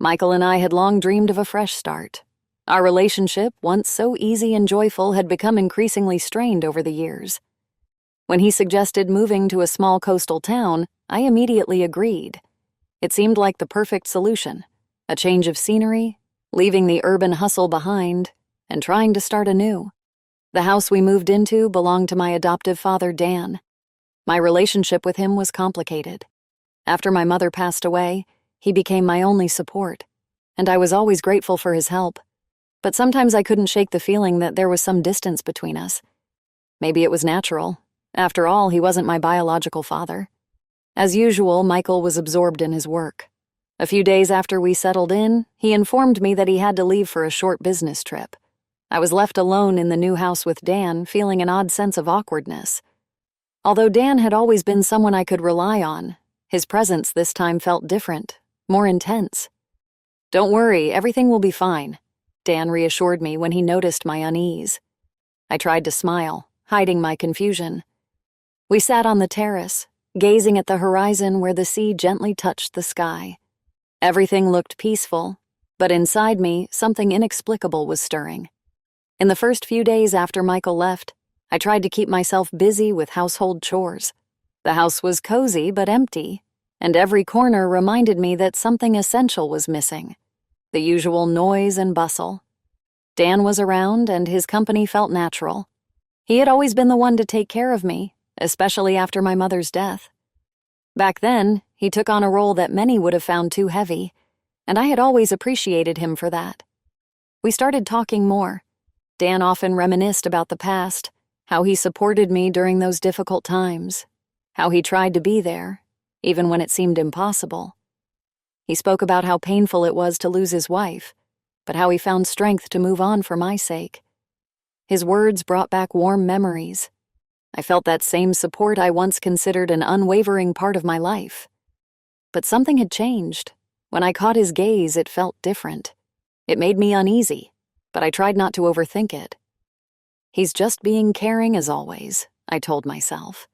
Michael and I had long dreamed of a fresh start. Our relationship, once so easy and joyful, had become increasingly strained over the years. When he suggested moving to a small coastal town, I immediately agreed. It seemed like the perfect solution: a change of scenery, leaving the urban hustle behind, and trying to start anew. The house we moved into belonged to my adoptive father, Dan. My relationship with him was complicated. After my mother passed away, he became my only support, and I was always grateful for his help. But sometimes I couldn't shake the feeling that there was some distance between us. Maybe it was natural. After all, he wasn't my biological father. As usual, Michael was absorbed in his work. A few days after we settled in, he informed me that he had to leave for a short business trip. I was left alone in the new house with Dan, feeling an odd sense of awkwardness. Although Dan had always been someone I could rely on, his presence this time felt different, more intense. "Don't worry, everything will be fine," Dan reassured me when he noticed my unease. I tried to smile, hiding my confusion. We sat on the terrace, gazing at the horizon where the sea gently touched the sky. Everything looked peaceful, but inside me, something inexplicable was stirring. In the first few days after Michael left, I tried to keep myself busy with household chores. The house was cozy but empty, and every corner reminded me that something essential was missing: the usual noise and bustle. Dan was around, and his company felt natural. He had always been the one to take care of me, especially after my mother's death. Back then, he took on a role that many would have found too heavy, and I had always appreciated him for that. We started talking more. Dan often reminisced about the past, how he supported me during those difficult times, how he tried to be there, even when it seemed impossible. He spoke about how painful it was to lose his wife, but how he found strength to move on for my sake. His words brought back warm memories. I felt that same support I once considered an unwavering part of my life. But something had changed. When I caught his gaze, it felt different. It made me uneasy, but I tried not to overthink it. "He's just being caring as always," I told myself.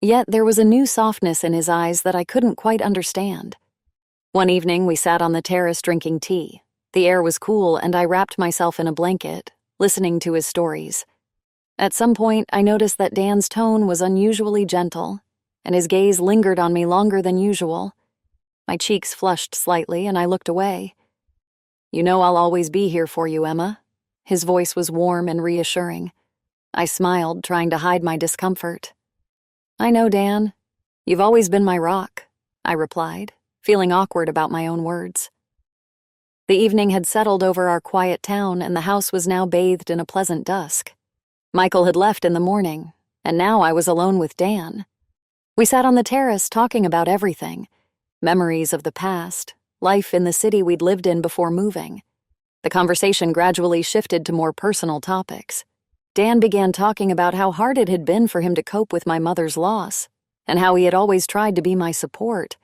Yet there was a new softness in his eyes that I couldn't quite understand. One evening, we sat on the terrace drinking tea. The air was cool, and I wrapped myself in a blanket, listening to his stories. At some point, I noticed that Dan's tone was unusually gentle, and his gaze lingered on me longer than usual. My cheeks flushed slightly, and I looked away. "You know I'll always be here for you, Emma." His voice was warm and reassuring. I smiled, trying to hide my discomfort. "I know, Dan. You've always been my rock," I replied, feeling awkward about my own words. The evening had settled over our quiet town, and the house was now bathed in a pleasant dusk. Michael had left in the morning, and now I was alone with Dan. We sat on the terrace talking about everything: memories of the past, life in the city we'd lived in before moving. The conversation gradually shifted to more personal topics. Dan began talking about how hard it had been for him to cope with my mother's loss, and how he had always tried to be my support.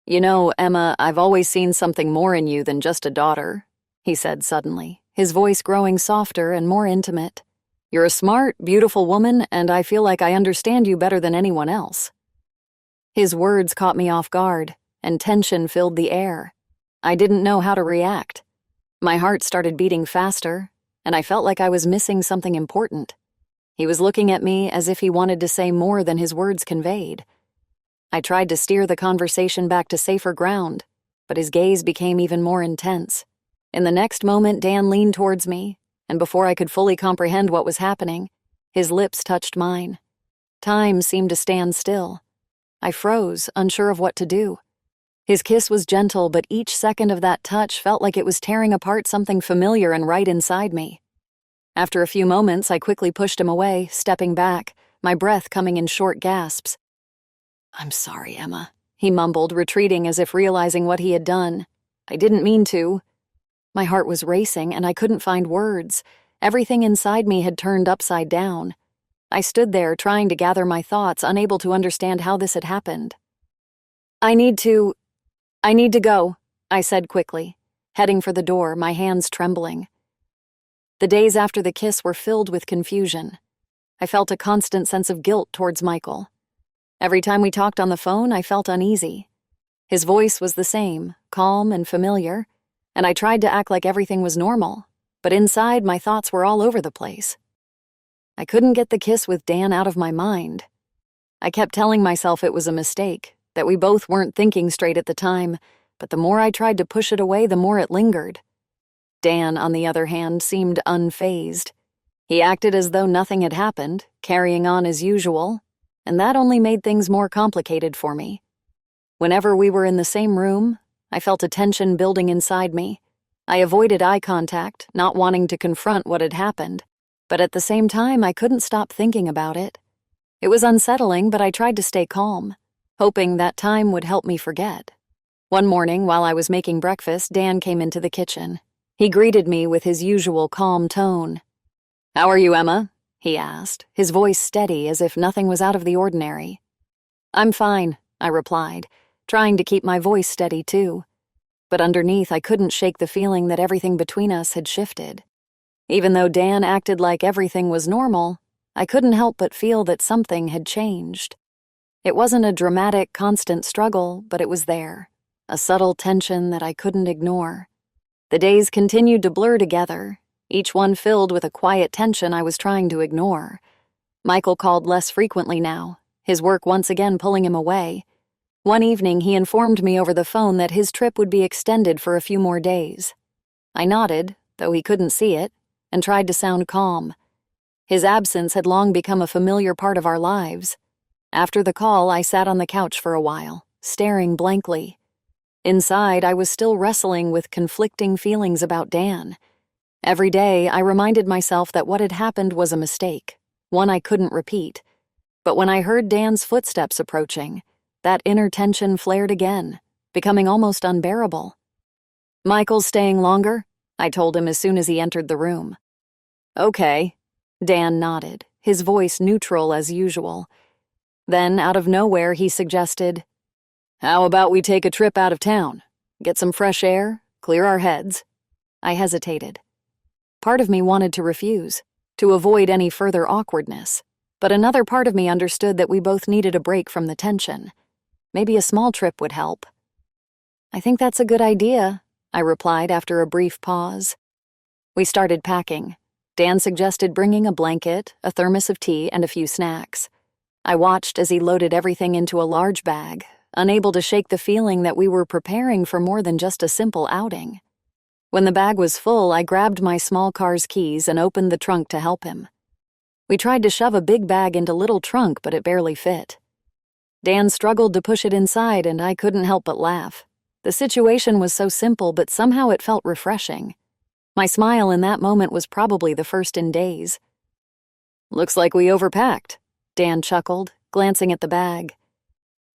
"You know, Emma, I've always seen something more in you than just a daughter," he said suddenly, his voice growing softer and more intimate. "You're a smart, beautiful woman, and I feel like I understand you better than anyone else." His words caught me off guard, and tension filled the air. I didn't know how to react. My heart started beating faster, and I felt like I was missing something important. He was looking at me as if he wanted to say more than his words conveyed. I tried to steer the conversation back to safer ground, but his gaze became even more intense. In the next moment, Dan leaned towards me, and before I could fully comprehend what was happening, his lips touched mine. Time seemed to stand still. I froze, unsure of what to do. His kiss was gentle, but each second of that touch felt like it was tearing apart something familiar and right inside me. After a few moments, I quickly pushed him away, stepping back, my breath coming in short gasps. "I'm sorry, Emma," he mumbled, retreating as if realizing what he had done. "I didn't mean to." My heart was racing, and I couldn't find words. Everything inside me had turned upside down. I stood there, trying to gather my thoughts, unable to understand how this had happened. I need to go," I said quickly, heading for the door, my hands trembling. The days after the kiss were filled with confusion. I felt a constant sense of guilt towards Michael. Every time we talked on the phone, I felt uneasy. His voice was the same, calm and familiar, and I tried to act like everything was normal, but inside my thoughts were all over the place. I couldn't get the kiss with Dan out of my mind. I kept telling myself it was a mistake, that we both weren't thinking straight at the time, but the more I tried to push it away, the more it lingered. Dan, on the other hand, seemed unfazed. He acted as though nothing had happened, carrying on as usual, and that only made things more complicated for me. Whenever we were in the same room, I felt a tension building inside me. I avoided eye contact, not wanting to confront what had happened, but at the same time, I couldn't stop thinking about it. It was unsettling, but I tried to stay calm, hoping that time would help me forget. One morning, while I was making breakfast, Dan came into the kitchen. He greeted me with his usual calm tone. "How are you, Emma?" he asked, his voice steady as if nothing was out of the ordinary. "I'm fine," I replied, trying to keep my voice steady too. But underneath, I couldn't shake the feeling that everything between us had shifted. Even though Dan acted like everything was normal, I couldn't help but feel that something had changed. It wasn't a dramatic, constant struggle, but it was there, a subtle tension that I couldn't ignore. The days continued to blur together, each one filled with a quiet tension I was trying to ignore. Michael called less frequently now, his work once again pulling him away. One evening, he informed me over the phone that his trip would be extended for a few more days. I nodded, though he couldn't see it, and tried to sound calm. His absence had long become a familiar part of our lives. After the call, I sat on the couch for a while, staring blankly. Inside, I was still wrestling with conflicting feelings about Dan. Every day, I reminded myself that what had happened was a mistake, one I couldn't repeat. But when I heard Dan's footsteps approaching, that inner tension flared again, becoming almost unbearable. "Michael's staying longer?" I told him as soon as he entered the room. "Okay." Dan nodded, his voice neutral as usual. Then, out of nowhere, he suggested, "How about we take a trip out of town? Get some fresh air, clear our heads?" I hesitated. Part of me wanted to refuse, to avoid any further awkwardness, but another part of me understood that we both needed a break from the tension. Maybe a small trip would help. "I think that's a good idea," I replied after a brief pause. We started packing. Dan suggested bringing a blanket, a thermos of tea, and a few snacks. I watched as he loaded everything into a large bag, unable to shake the feeling that we were preparing for more than just a simple outing. When the bag was full, I grabbed my small car's keys and opened the trunk to help him. We tried to shove a big bag into little trunk, but it barely fit. Dan struggled to push it inside, and I couldn't help but laugh. The situation was so simple, but somehow it felt refreshing. My smile in that moment was probably the first in days. "Looks like we overpacked," Dan chuckled, glancing at the bag.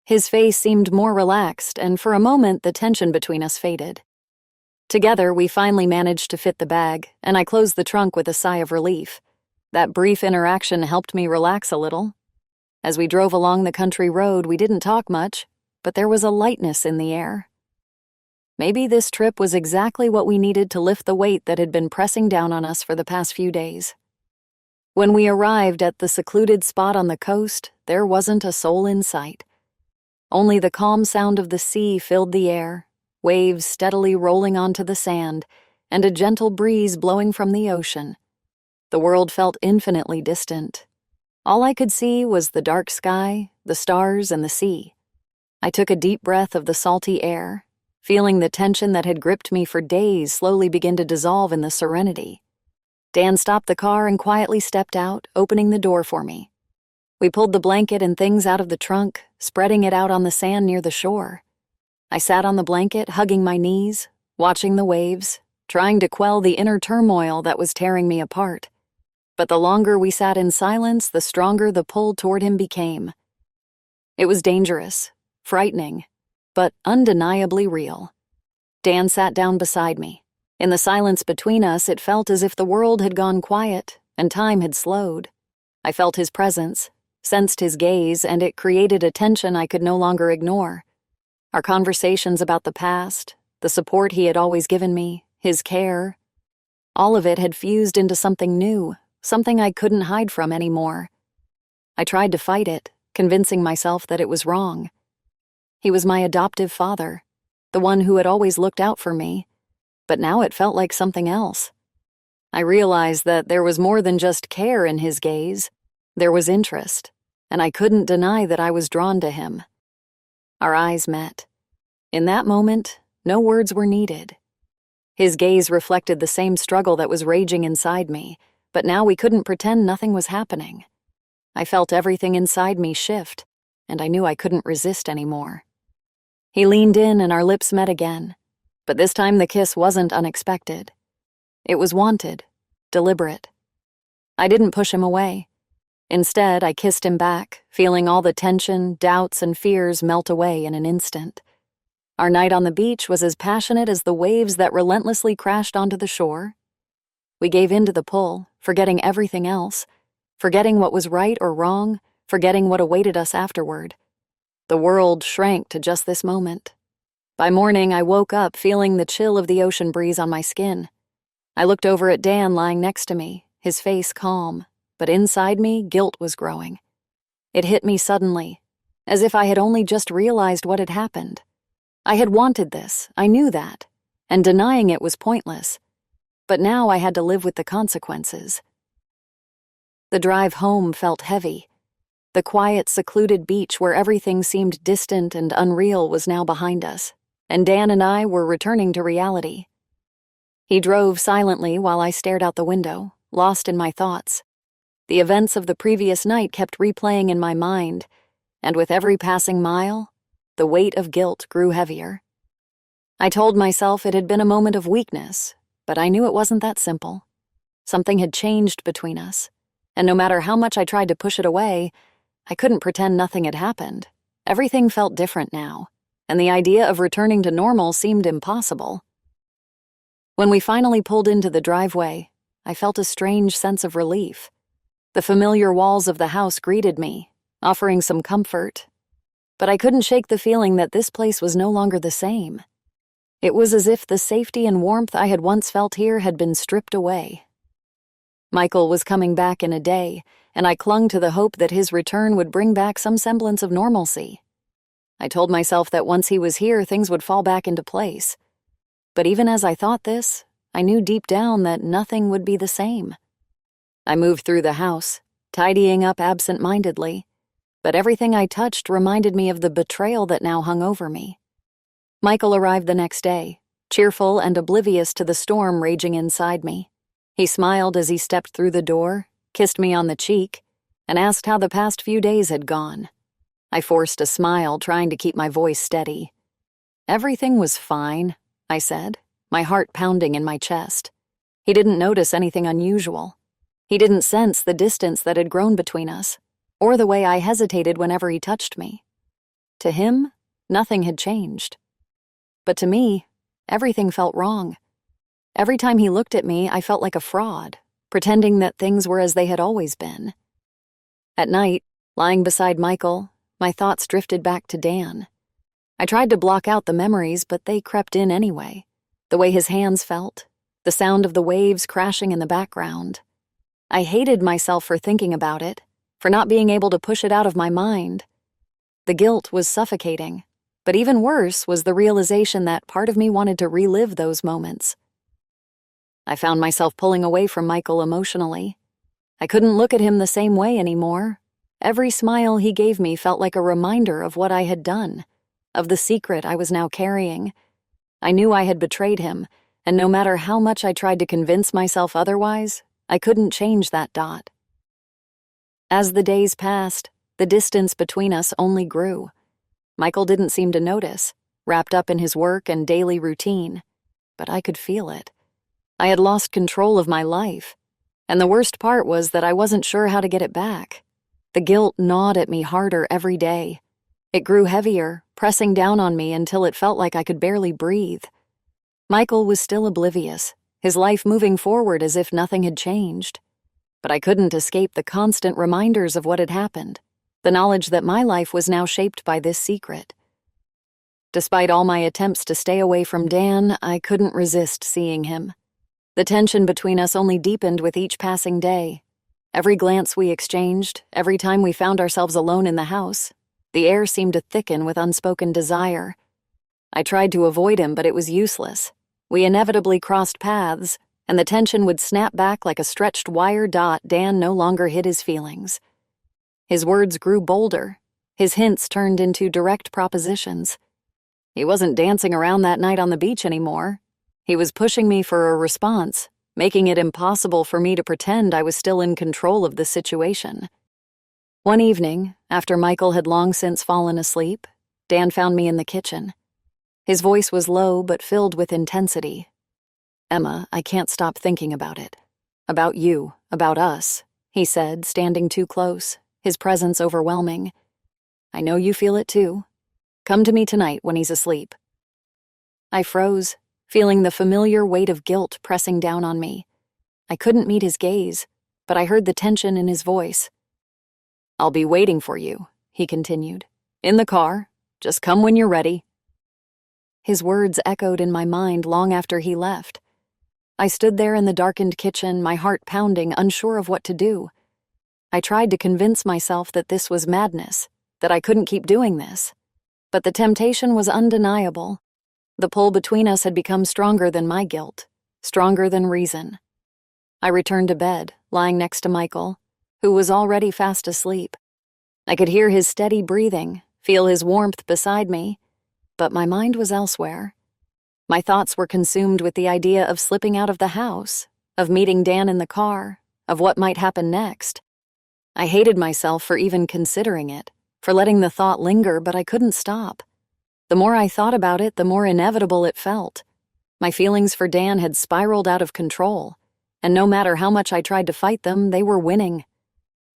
His face seemed more relaxed, and for a moment the tension between us faded. Together, we finally managed to fit the bag, and I closed the trunk with a sigh of relief. That brief interaction helped me relax a little. As we drove along the country road, we didn't talk much, but there was a lightness in the air. Maybe this trip was exactly what we needed to lift the weight that had been pressing down on us for the past few days. When we arrived at the secluded spot on the coast, there wasn't a soul in sight. Only the calm sound of the sea filled the air, waves steadily rolling onto the sand, and a gentle breeze blowing from the ocean. The world felt infinitely distant. All I could see was the dark sky, the stars, and the sea. I took a deep breath of the salty air, feeling the tension that had gripped me for days slowly begin to dissolve in the serenity. Dan stopped the car and quietly stepped out, opening the door for me. We pulled the blanket and things out of the trunk, spreading it out on the sand near the shore. I sat on the blanket, hugging my knees, watching the waves, trying to quell the inner turmoil that was tearing me apart. But the longer we sat in silence, the stronger the pull toward him became. It was dangerous, frightening, but undeniably real. Dan sat down beside me. In the silence between us, it felt as if the world had gone quiet and time had slowed. I felt his presence, sensed his gaze, and it created a tension I could no longer ignore. Our conversations about the past, the support he had always given me, his care, all of it had fused into something new, something I couldn't hide from anymore. I tried to fight it, convincing myself that it was wrong. He was my adoptive father, the one who had always looked out for me, but now it felt like something else. I realized that there was more than just care in his gaze. There was interest, and I couldn't deny that I was drawn to him. Our eyes met. In that moment, no words were needed. His gaze reflected the same struggle that was raging inside me, but now we couldn't pretend nothing was happening. I felt everything inside me shift, and I knew I couldn't resist anymore. He leaned in and our lips met again, but this time the kiss wasn't unexpected. It was wanted, deliberate. I didn't push him away. Instead, I kissed him back, feeling all the tension, doubts, and fears melt away in an instant. Our night on the beach was as passionate as the waves that relentlessly crashed onto the shore. We gave in to the pull, forgetting everything else, forgetting what was right or wrong, forgetting what awaited us afterward. The world shrank to just this moment. By morning, I woke up feeling the chill of the ocean breeze on my skin. I looked over at Dan lying next to me, his face calm, but inside me, guilt was growing. It hit me suddenly, as if I had only just realized what had happened. I had wanted this, I knew that, and denying it was pointless. But now I had to live with the consequences. The drive home felt heavy. The quiet, secluded beach where everything seemed distant and unreal was now behind us, and Dan and I were returning to reality. He drove silently while I stared out the window, lost in my thoughts. The events of the previous night kept replaying in my mind, and with every passing mile, the weight of guilt grew heavier. I told myself it had been a moment of weakness, but I knew it wasn't that simple. Something had changed between us, and no matter how much I tried to push it away, I couldn't pretend nothing had happened. Everything felt different now, and the idea of returning to normal seemed impossible. When we finally pulled into the driveway, I felt a strange sense of relief. The familiar walls of the house greeted me, offering some comfort, but I couldn't shake the feeling that this place was no longer the same. It was as if the safety and warmth I had once felt here had been stripped away. Michael was coming back in a day, and I clung to the hope that his return would bring back some semblance of normalcy. I told myself that once he was here, things would fall back into place. But even as I thought this, I knew deep down that nothing would be the same. I moved through the house, tidying up absent-mindedly, but everything I touched reminded me of the betrayal that now hung over me. Michael arrived the next day, cheerful and oblivious to the storm raging inside me. He smiled as he stepped through the door, kissed me on the cheek, and asked how the past few days had gone. I forced a smile, trying to keep my voice steady. "Everything was fine," I said, my heart pounding in my chest. He didn't notice anything unusual. He didn't sense the distance that had grown between us, or the way I hesitated whenever he touched me. To him, nothing had changed. But to me, everything felt wrong. Every time he looked at me, I felt like a fraud, pretending that things were as they had always been. At night, lying beside Michael, my thoughts drifted back to Dan. I tried to block out the memories, but they crept in anyway. The way his hands felt, the sound of the waves crashing in the background. I hated myself for thinking about it, for not being able to push it out of my mind. The guilt was suffocating, but even worse was the realization that part of me wanted to relive those moments. I found myself pulling away from Michael emotionally. I couldn't look at him the same way anymore. Every smile he gave me felt like a reminder of what I had done, of the secret I was now carrying. I knew I had betrayed him, and no matter how much I tried to convince myself otherwise, I couldn't change that dot. As the days passed, the distance between us only grew. Michael didn't seem to notice, wrapped up in his work and daily routine, but I could feel it. I had lost control of my life, and the worst part was that I wasn't sure how to get it back. The guilt gnawed at me harder every day. It grew heavier, pressing down on me until it felt like I could barely breathe. Michael was still oblivious, his life moving forward as if nothing had changed. But I couldn't escape the constant reminders of what had happened, the knowledge that my life was now shaped by this secret. Despite all my attempts to stay away from Dan, I couldn't resist seeing him. The tension between us only deepened with each passing day. Every glance we exchanged, every time we found ourselves alone in the house, The air seemed to thicken with unspoken desire. I tried to avoid him, but it was useless. We inevitably crossed paths, and the tension would snap back like a stretched wire dot. Dan no longer hid his feelings. His words grew bolder. His hints turned into direct propositions. He wasn't dancing around that night on the beach anymore. He was pushing me for a response, making it impossible for me to pretend I was still in control of the situation. One evening, after Michael had long since fallen asleep, Dan found me in the kitchen. His voice was low but filled with intensity. "Emma, I can't stop thinking about it. About you, about us," he said, standing too close, his presence overwhelming. "I know you feel it too. Come to me tonight when he's asleep." I froze, feeling the familiar weight of guilt pressing down on me. I couldn't meet his gaze, but I heard the tension in his voice. "I'll be waiting for you," he continued. "In the car. Just come when you're ready." His words echoed in my mind long after he left. I stood there in the darkened kitchen, my heart pounding, unsure of what to do. I tried to convince myself that this was madness, that I couldn't keep doing this. But the temptation was undeniable. The pull between us had become stronger than my guilt, stronger than reason. I returned to bed, lying next to Michael, who was already fast asleep. I could hear his steady breathing, feel his warmth beside me, but my mind was elsewhere. My thoughts were consumed with the idea of slipping out of the house, of meeting Dan in the car, of what might happen next. I hated myself for even considering it, for letting the thought linger, but I couldn't stop. The more I thought about it, the more inevitable it felt. My feelings for Dan had spiraled out of control, and no matter how much I tried to fight them, they were winning.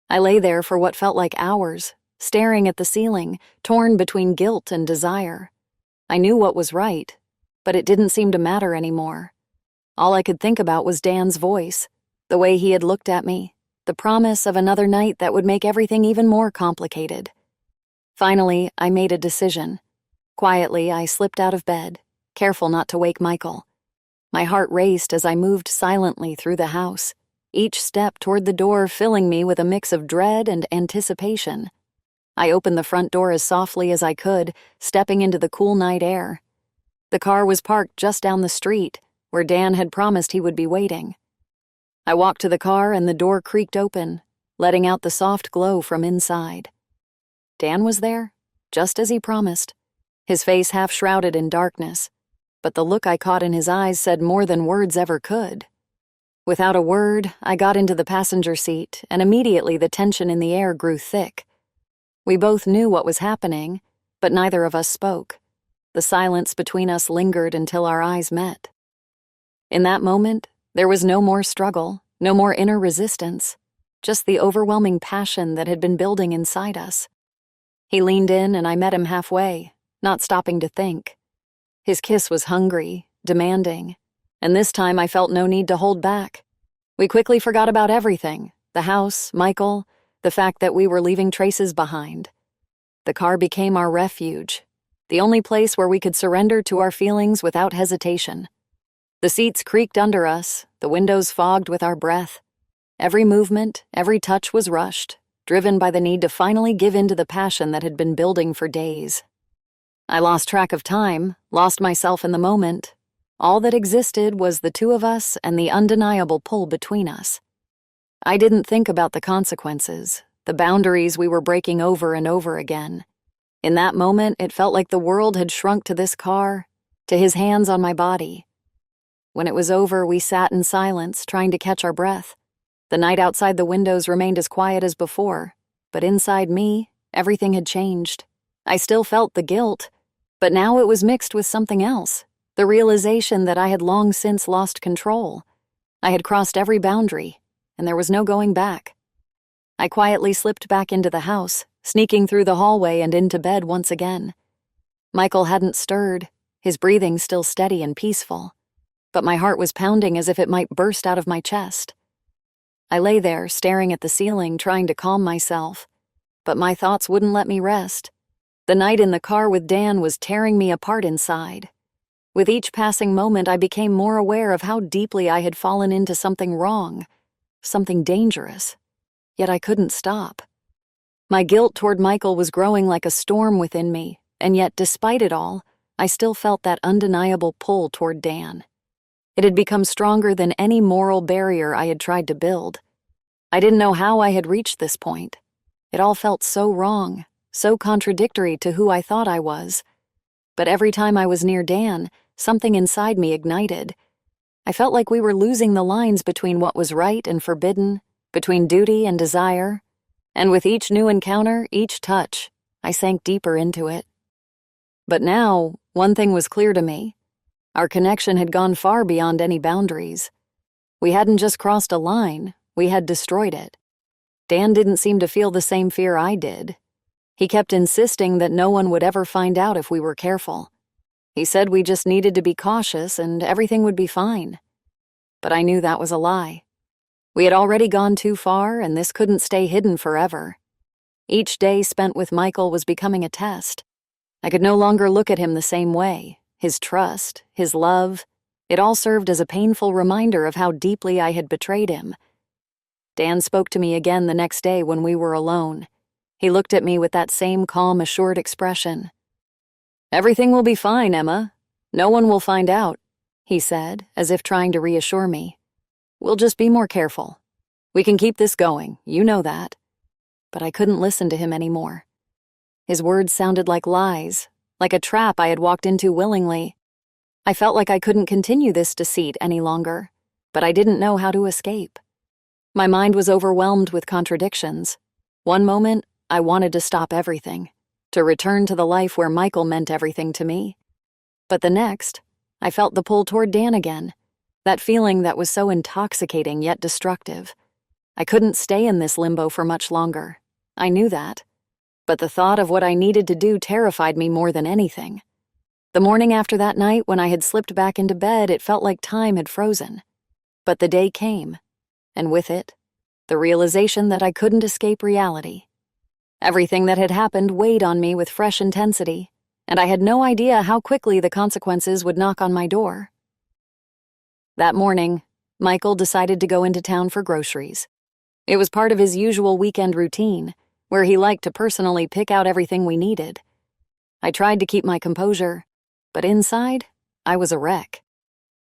I lay there for what felt like hours, staring at the ceiling, torn between guilt and desire. I knew what was right, but it didn't seem to matter anymore. All I could think about was Dan's voice, the way he had looked at me, the promise of another night that would make everything even more complicated. Finally, I made a decision. Quietly, I slipped out of bed, careful not to wake Michael. My heart raced as I moved silently through the house, each step toward the door filling me with a mix of dread and anticipation. I opened the front door as softly as I could, stepping into the cool night air. The car was parked just down the street, where Dan had promised he would be waiting. I walked to the car and the door creaked open, letting out the soft glow from inside. Dan was there, just as he promised, his face half shrouded in darkness, but the look I caught in his eyes said more than words ever could. Without a word, I got into the passenger seat, and immediately the tension in the air grew thick. We both knew what was happening, but neither of us spoke. The silence between us lingered until our eyes met. In that moment, there was no more struggle, no more inner resistance, just the overwhelming passion that had been building inside us. He leaned in and I met him halfway, not stopping to think. His kiss was hungry, demanding, and this time I felt no need to hold back. We quickly forgot about everything, the house, Michael, the fact that we were leaving traces behind. The car became our refuge, the only place where we could surrender to our feelings without hesitation. The seats creaked under us, the windows fogged with our breath. Every movement, every touch was rushed, driven by the need to finally give in to the passion that had been building for days. I lost track of time, lost myself in the moment. All that existed was the two of us and the undeniable pull between us. I didn't think about the consequences, the boundaries we were breaking over and over again. In that moment, it felt like the world had shrunk to this car, to his hands on my body. When it was over, we sat in silence, trying to catch our breath. The night outside the windows remained as quiet as before, but inside me, everything had changed. I still felt the guilt, but now it was mixed with something else, the realization that I had long since lost control. I had crossed every boundary, and there was no going back. I quietly slipped back into the house, sneaking through the hallway and into bed once again. Michael hadn't stirred, his breathing still steady and peaceful, but my heart was pounding as if it might burst out of my chest. I lay there, staring at the ceiling, trying to calm myself, but my thoughts wouldn't let me rest. The night in the car with Dan was tearing me apart inside. With each passing moment, I became more aware of how deeply I had fallen into something wrong, something dangerous. Yet I couldn't stop. My guilt toward Michael was growing like a storm within me, and yet, despite it all, I still felt that undeniable pull toward Dan. It had become stronger than any moral barrier I had tried to build. I didn't know how I had reached this point. It all felt so wrong, so contradictory to who I thought I was. But every time I was near Dan, something inside me ignited. I felt like we were losing the lines between what was right and forbidden, between duty and desire. And with each new encounter, each touch, I sank deeper into it. But now, one thing was clear to me. Our connection had gone far beyond any boundaries. We hadn't just crossed a line, we had destroyed it. Dan didn't seem to feel the same fear I did. He kept insisting that no one would ever find out if we were careful. He said we just needed to be cautious and everything would be fine. But I knew that was a lie. We had already gone too far, and this couldn't stay hidden forever. Each day spent with Michael was becoming a test. I could no longer look at him the same way. His trust, his love, it all served as a painful reminder of how deeply I had betrayed him. Dan spoke to me again the next day when we were alone. He looked at me with that same calm, assured expression. "Everything will be fine, Emma. No one will find out," he said, as if trying to reassure me. "We'll just be more careful. We can keep this going, you know that." But I couldn't listen to him anymore. His words sounded like lies, like a trap I had walked into willingly. I felt like I couldn't continue this deceit any longer, but I didn't know how to escape. My mind was overwhelmed with contradictions. One moment, I wanted to stop everything, to return to the life where Michael meant everything to me. But the next, I felt the pull toward Dan again, that feeling that was so intoxicating yet destructive. I couldn't stay in this limbo for much longer. I knew that. But the thought of what I needed to do terrified me more than anything. The morning after that night, when I had slipped back into bed, it felt like time had frozen. But the day came, and with it, the realization that I couldn't escape reality. Everything that had happened weighed on me with fresh intensity, and I had no idea how quickly the consequences would knock on my door. That morning, Michael decided to go into town for groceries. It was part of his usual weekend routine, where he liked to personally pick out everything we needed. I tried to keep my composure, but inside, I was a wreck.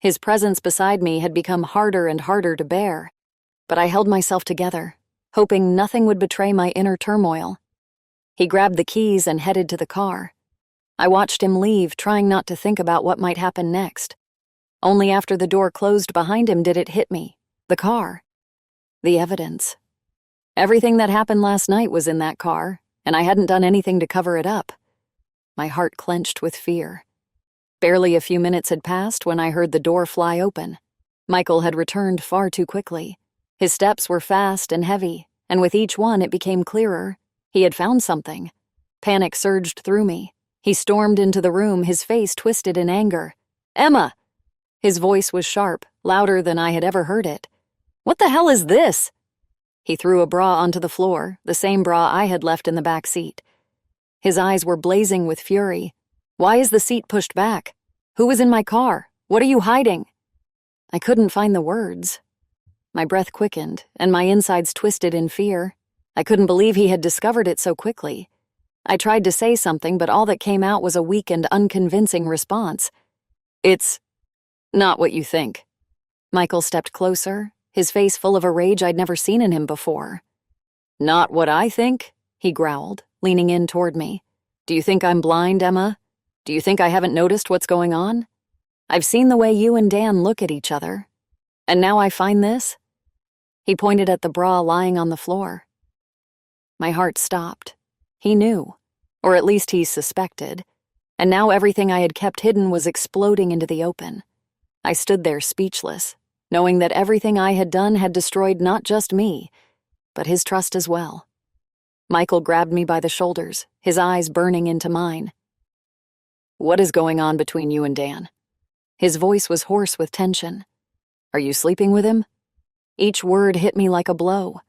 His presence beside me had become harder and harder to bear, but I held myself together, hoping nothing would betray my inner turmoil. He grabbed the keys and headed to the car. I watched him leave, trying not to think about what might happen next. Only after the door closed behind him did it hit me. The car. The evidence. Everything that happened last night was in that car, and I hadn't done anything to cover it up. My heart clenched with fear. Barely a few minutes had passed when I heard the door fly open. Michael had returned far too quickly. His steps were fast and heavy, and with each one it became clearer. He had found something. Panic surged through me. He stormed into the room, his face twisted in anger. "Emma!" His voice was sharp, louder than I had ever heard it. "What the hell is this?" He threw a bra onto the floor, the same bra I had left in the back seat. His eyes were blazing with fury. "Why is the seat pushed back? Who was in my car? What are you hiding?" I couldn't find the words. My breath quickened, and my insides twisted in fear. I couldn't believe he had discovered it so quickly. I tried to say something, but all that came out was a weak and unconvincing response. "It's not what you think." Michael stepped closer, his face full of a rage I'd never seen in him before. "Not what I think?" he growled, leaning in toward me. "Do you think I'm blind, Emma? Do you think I haven't noticed what's going on? I've seen the way you and Dan look at each other. And now I find this?" He pointed at the bra lying on the floor. My heart stopped. He knew, or at least he suspected, and now everything I had kept hidden was exploding into the open. I stood there speechless, knowing that everything I had done had destroyed not just me, but his trust as well. Michael grabbed me by the shoulders, his eyes burning into mine. "What is going on between you and Dan?" His voice was hoarse with tension. "Are you sleeping with him?" Each word hit me like a blow.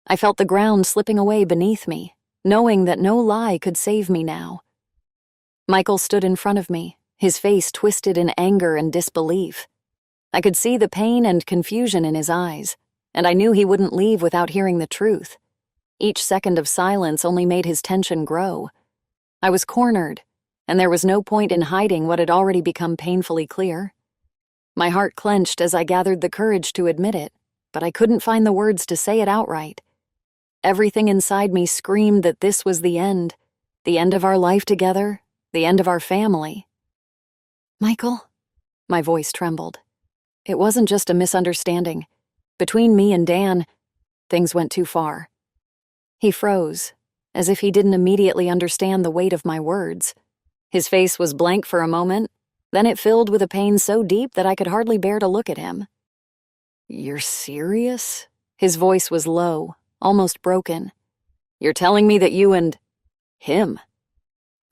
I felt the ground slipping away beneath me, knowing that no lie could save me now. Michael stood in front of me, his face twisted in anger and disbelief. I could see the pain and confusion in his eyes, and I knew he wouldn't leave without hearing the truth. Each second of silence only made his tension grow. I was cornered, and there was no point in hiding what had already become painfully clear. My heart clenched as I gathered the courage to admit it, but I couldn't find the words to say it outright. Everything inside me screamed that this was the end of our life together, the end of our family. "Michael?" My voice trembled. It wasn't just a misunderstanding. Between me and Dan, things went too far. He froze, as if he didn't immediately understand the weight of my words. His face was blank for a moment, then it filled with a pain so deep that I could hardly bear to look at him. "You're serious?" His voice was low, almost broken. "You're telling me that you and him?"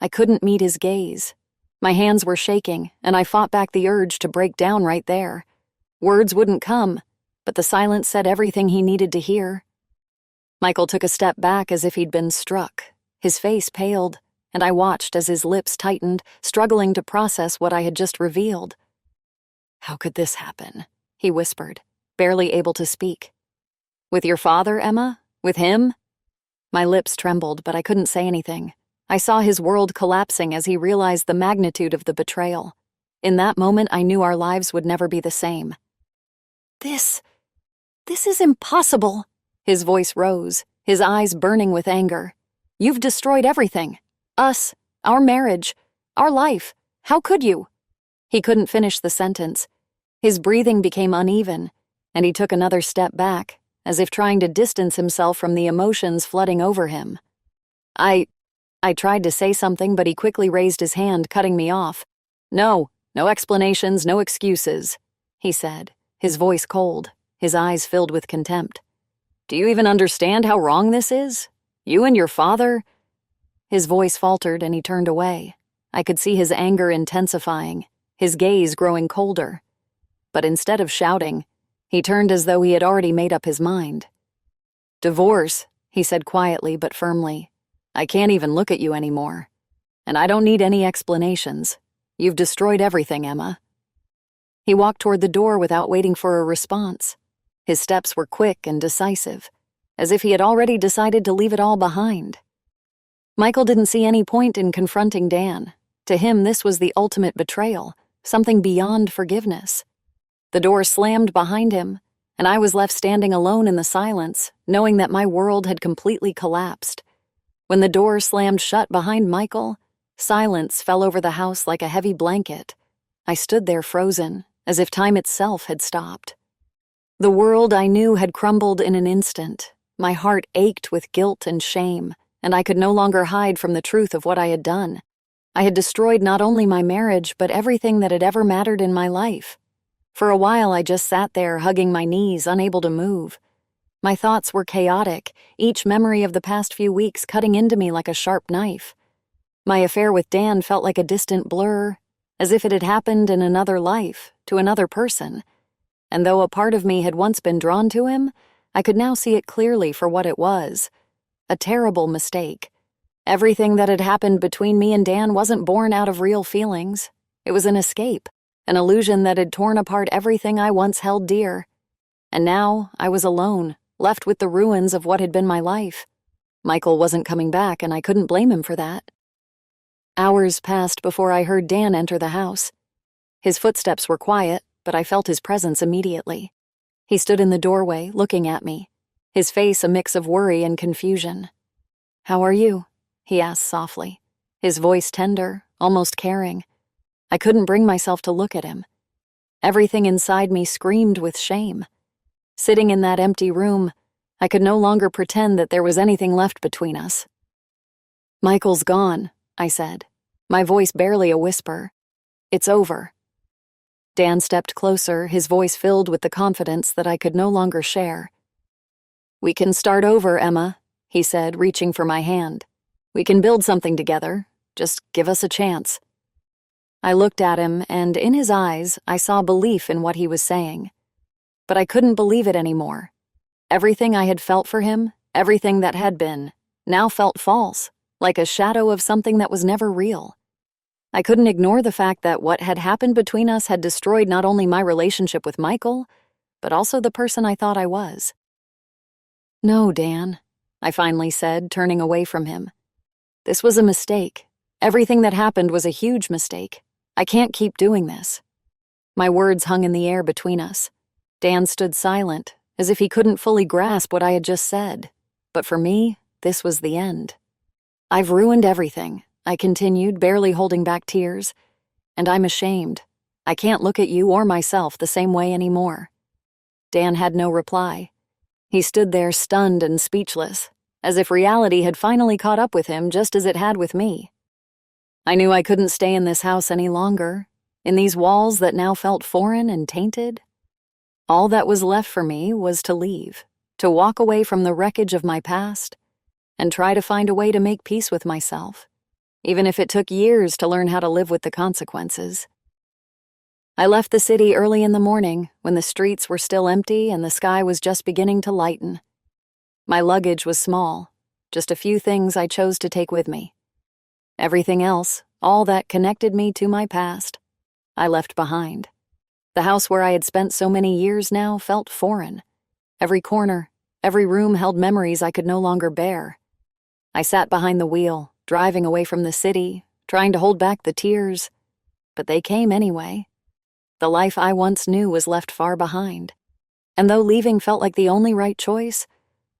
I couldn't meet his gaze. My hands were shaking, and I fought back the urge to break down right there. Words wouldn't come, but the silence said everything he needed to hear. Michael took a step back as if he'd been struck. His face paled, and I watched as his lips tightened, struggling to process what I had just revealed. "How could this happen?" he whispered, barely able to speak. "With your father, Emma? With him?" My lips trembled, but I couldn't say anything. I saw his world collapsing as he realized the magnitude of the betrayal. In that moment, I knew our lives would never be the same. This is impossible." His voice rose, his eyes burning with anger. "You've destroyed everything. Us, our marriage, our life. How could you?" He couldn't finish the sentence. His breathing became uneven, and he took another step back, as if trying to distance himself from the emotions flooding over him. I tried to say something, but he quickly raised his hand, cutting me off. No explanations, no excuses," he said, his voice cold, his eyes filled with contempt. "Do you even understand how wrong this is? You and your father?" His voice faltered and he turned away. I could see his anger intensifying, his gaze growing colder. But instead of shouting, he turned as though he had already made up his mind. "Divorce," he said quietly but firmly. "I can't even look at you anymore. And I don't need any explanations. You've destroyed everything, Emma." He walked toward the door without waiting for a response. His steps were quick and decisive, as if he had already decided to leave it all behind. Michael didn't see any point in confronting Dan. To him, this was the ultimate betrayal, something beyond forgiveness. The door slammed behind him, and I was left standing alone in the silence, knowing that my world had completely collapsed. When the door slammed shut behind Michael, silence fell over the house like a heavy blanket. I stood there frozen, as if time itself had stopped. The world I knew had crumbled in an instant. My heart ached with guilt and shame, and I could no longer hide from the truth of what I had done. I had destroyed not only my marriage, but everything that had ever mattered in my life. For a while, I just sat there, hugging my knees, unable to move. My thoughts were chaotic, each memory of the past few weeks cutting into me like a sharp knife. My affair with Dan felt like a distant blur, as if it had happened in another life, to another person. And though a part of me had once been drawn to him, I could now see it clearly for what it was. A terrible mistake. Everything that had happened between me and Dan wasn't born out of real feelings. It was an escape, an illusion that had torn apart everything I once held dear. And now I was alone, left with the ruins of what had been my life. Michael wasn't coming back, and I couldn't blame him for that. Hours passed before I heard Dan enter the house. His footsteps were quiet, but I felt his presence immediately. He stood in the doorway, looking at me, his face a mix of worry and confusion. "How are you?" he asked softly, his voice tender, almost caring. I couldn't bring myself to look at him. Everything inside me screamed with shame. Sitting in that empty room, I could no longer pretend that there was anything left between us. "Michael's gone," I said, my voice barely a whisper. "It's over." Dan stepped closer, his voice filled with the confidence that I could no longer share. "We can start over, Emma," he said, reaching for my hand. "We can build something together. Just give us a chance." I looked at him, and in his eyes, I saw belief in what he was saying. But I couldn't believe it anymore. Everything I had felt for him, everything that had been, now felt false, like a shadow of something that was never real. I couldn't ignore the fact that what had happened between us had destroyed not only my relationship with Michael, but also the person I thought I was. "No, Dan," I finally said, turning away from him. This was a mistake. Everything that happened was a huge mistake. I can't keep doing this. My words hung in the air between us. Dan stood silent, as if he couldn't fully grasp what I had just said. But for me, this was the end. I've ruined everything, I continued, barely holding back tears. And I'm ashamed. I can't look at you or myself the same way anymore. Dan had no reply. He stood there stunned and speechless, as if reality had finally caught up with him just as it had with me. I knew I couldn't stay in this house any longer, in these walls that now felt foreign and tainted. All that was left for me was to leave, to walk away from the wreckage of my past, and try to find a way to make peace with myself, even if it took years to learn how to live with the consequences. I left the city early in the morning when the streets were still empty and the sky was just beginning to lighten. My luggage was small, just a few things I chose to take with me. Everything else, all that connected me to my past, I left behind. The house where I had spent so many years now felt foreign. Every corner, every room held memories I could no longer bear. I sat behind the wheel, driving away from the city, trying to hold back the tears, but they came anyway. The life I once knew was left far behind. And though leaving felt like the only right choice,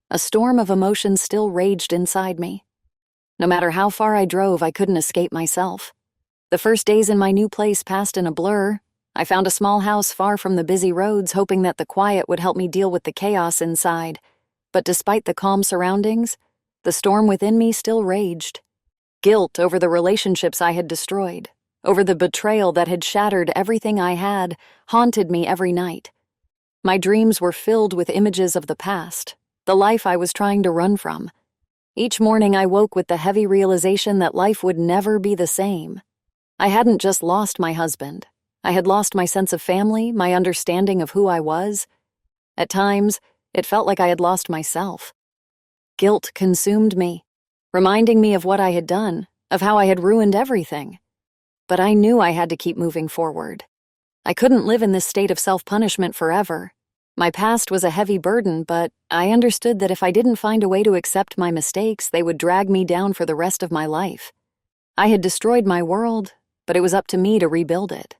a storm of emotions still raged inside me. No matter how far I drove, I couldn't escape myself. The first days in my new place passed in a blur. I found a small house far from the busy roads, hoping that the quiet would help me deal with the chaos inside. But despite the calm surroundings, the storm within me still raged. Guilt over the relationships I had destroyed, over the betrayal that had shattered everything I had, haunted me every night. My dreams were filled with images of the past, the life I was trying to run from. Each morning I woke with the heavy realization that life would never be the same. I hadn't just lost my husband. I had lost my sense of family, my understanding of who I was. At times, it felt like I had lost myself. Guilt consumed me, reminding me of what I had done, of how I had ruined everything. But I knew I had to keep moving forward. I couldn't live in this state of self-punishment forever. My past was a heavy burden, but I understood that if I didn't find a way to accept my mistakes, they would drag me down for the rest of my life. I had destroyed my world, but it was up to me to rebuild it.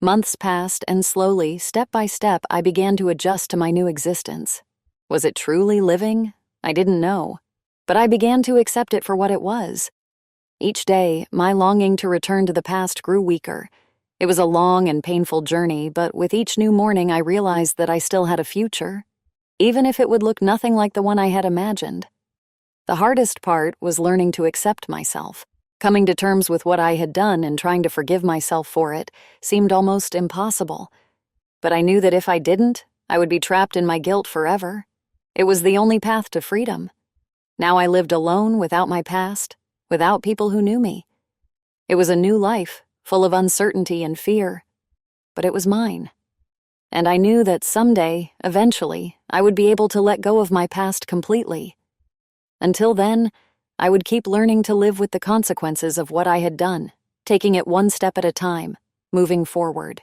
Months passed, and slowly, step by step, I began to adjust to my new existence. Was it truly living? I didn't know, but I began to accept it for what it was. Each day, my longing to return to the past grew weaker. It was a long and painful journey, but with each new morning I realized that I still had a future, even if it would look nothing like the one I had imagined. The hardest part was learning to accept myself. Coming to terms with what I had done and trying to forgive myself for it seemed almost impossible. But I knew that if I didn't, I would be trapped in my guilt forever. It was the only path to freedom. Now I lived alone without my past, without people who knew me. It was a new life, full of uncertainty and fear, but it was mine. And I knew that someday, eventually, I would be able to let go of my past completely. Until then, I would keep learning to live with the consequences of what I had done, taking it one step at a time, moving forward.